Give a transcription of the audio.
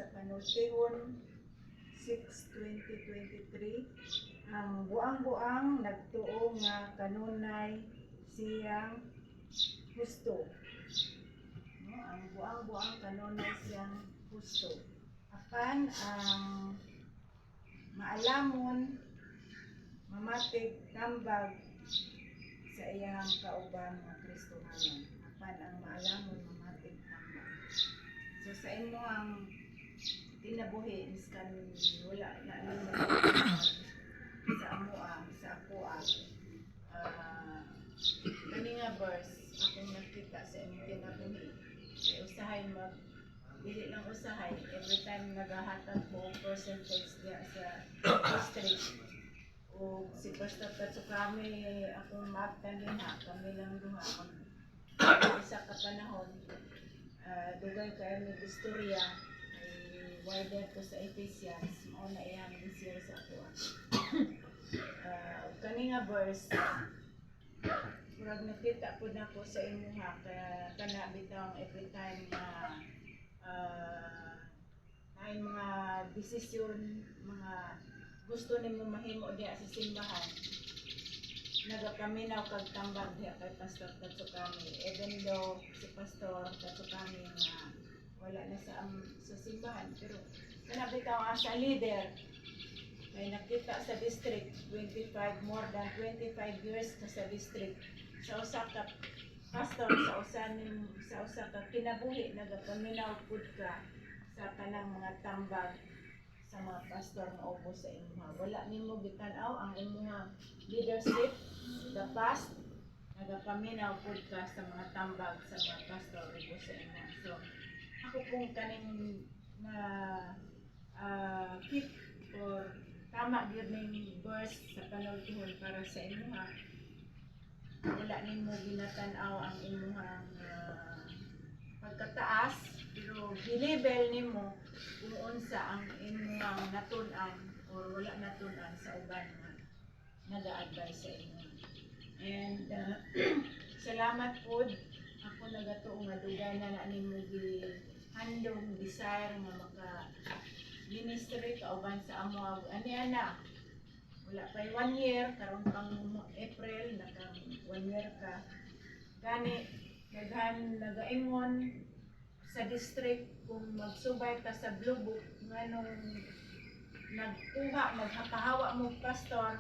sa Panultihon 6/2023 ang buang-buang nagtuo nga kanunay siyang husto. No, ang buang-buang kanunay siyang husto. Apan ang maalamon mamatig tambag sa iyang kauban nga Kristohanon. Apan ang maalamon mamatig tambag. So sa imo ang tinabuhi miskan wala na nimo sa amoa sa akoa. Kani nga verse akong nakita sa imong tinabuhi. Kay usahay mag dili lang usahay every time nagahatag ko percentage niya sa district o si Pastor Tatsukami akong maaptan din ha kami lang duha isa ka panahon dugay kayo may istorya ay wider ko sa Ephesians mao na iyang isyo sa ako kani nga verse murag nakita po na ko sa inyo ha kaya kana bitaw every time na ay mga desisyon mga gusto nimo mahimo diha sa simbahan nagapaminaw kag tambag diha kay Pastor Tatsukami even though si Pastor Tatsukami nga wala na sa simbahan pero kanabi ka as a leader ay nakita sa district 25 more than 25 years na sa district sa usa ka pastor sa usa ka kinabuhi nagapaminaw pud ka sa kanang mga tambag sa mga pastor nga ubos sa inyo. Wala nimo gitanaw ang imong leadership the past nagapaminaw pud ka sa mga tambag sa mga pastor ubos sa inyo. So ako kung kaning na keep or tama gyud ning verse sa Panultihon para sa inyo ha. Wala nimo ginatanaw ang imong pagkataas pero gi-level nimo kung unsa ang imong natun-an or wala natun-an sa uban nga naga-advise sa inyo. And salamat po ako nagatuo nga dugay na nimo gihandong desire nga maka ministry kauban sa amo ani ana wala pa 1 year karon pang April naka 1 year ka gani nagaingon sa district kung magsubay ka sa Blue Book nganong nagkuha maghakahawa mo pastor